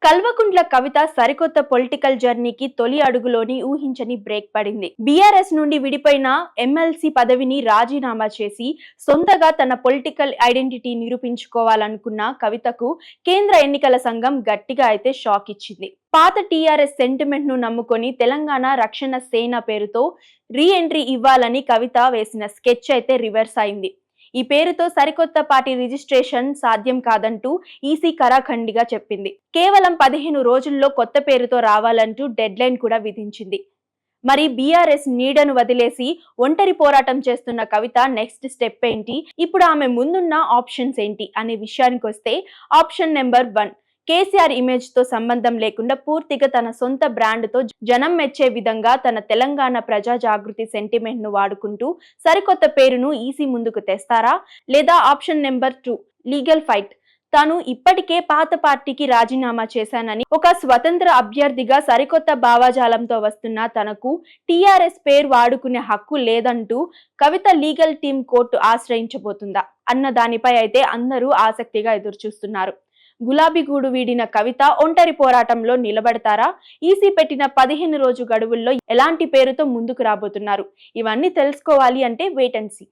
కల్వకుంట్ల కవిత సరికొత్త పొలిటికల్ జర్నీకి తొలి అడుగులోని ఊహించని బ్రేక్ పడింది. బీఆర్ఎస్ నుండి విడిపోయిన ఎమ్మెల్సీ పదవిని రాజీనామా చేసి సొంతగా తన పొలిటికల్ ఐడెంటిటీ నిరూపించుకోవాలనుకున్న కవితకు కేంద్ర ఎన్నికల సంఘం గట్టిగా అయితే షాక్ ఇచ్చింది. పాత టీఆర్ఎస్ సెంటిమెంట్ ను నమ్ముకొని తెలంగాణ రక్షణ సేన పేరుతో రీ ఎంట్రీ ఇవ్వాలని కవిత వేసిన స్కెచ్ అయితే రివర్స్ అయింది. ఈ పేరుతో సరికొత్త పార్టీ రిజిస్ట్రేషన్ సాధ్యం కాదంటూ ఈసీ కరాఖండిగా చెప్పింది. కేవలం 15 రోజుల్లో కొత్త పేరుతో రావాలంటూ డెడ్ లైన్ కూడా విధించింది. మరి బీఆర్ఎస్ నీడను వదిలేసి ఒంటరి పోరాటం చేస్తున్న కవిత నెక్స్ట్ స్టెప్ ఏంటి, ఇప్పుడు ఆమె ముందున్న ఆప్షన్స్ ఏంటి అనే విషయానికి వస్తే, ఆప్షన్ నెంబర్ 1, కేసీఆర్ ఇమేజ్ తో సంబంధం లేకుండా పూర్తిగా తన సొంత బ్రాండ్ తో జనం మెచ్చే విధంగా తన తెలంగాణ ప్రజా జాగృతి సెంటిమెంట్ ను వాడుకుంటూ సరికొత్త పేరును ఈసీ ముందుకు తెస్తారా? లేదా ఆప్షన్ నెంబర్ 2, లీగల్ ఫైట్. తాను ఇప్పటికే పాత పార్టీకి రాజీనామా చేశానని, ఒక స్వతంత్ర అభ్యర్థిగా సరికొత్త భావజాలంతో వస్తున్న తనకు టీఆర్ఎస్ పేరు వాడుకునే హక్కు లేదంటూ కవిత లీగల్ టీం కోర్టు ఆశ్రయించబోతుందా అన్న దానిపై అయితే అందరూ ఆసక్తిగా ఎదురుచూస్తున్నారు. గులాబీ గూడు వీడిన కవిత ఒంటరి పోరాటంలో నిలబడతారా? ఈసీ పెట్టిన 15 రోజు గడువుల్లో ఎలాంటి పేరుతో ముందుకు రాబోతున్నారు? ఇవన్నీ తెలుసుకోవాలి అంటే వెయిట్ అండ్ సీ.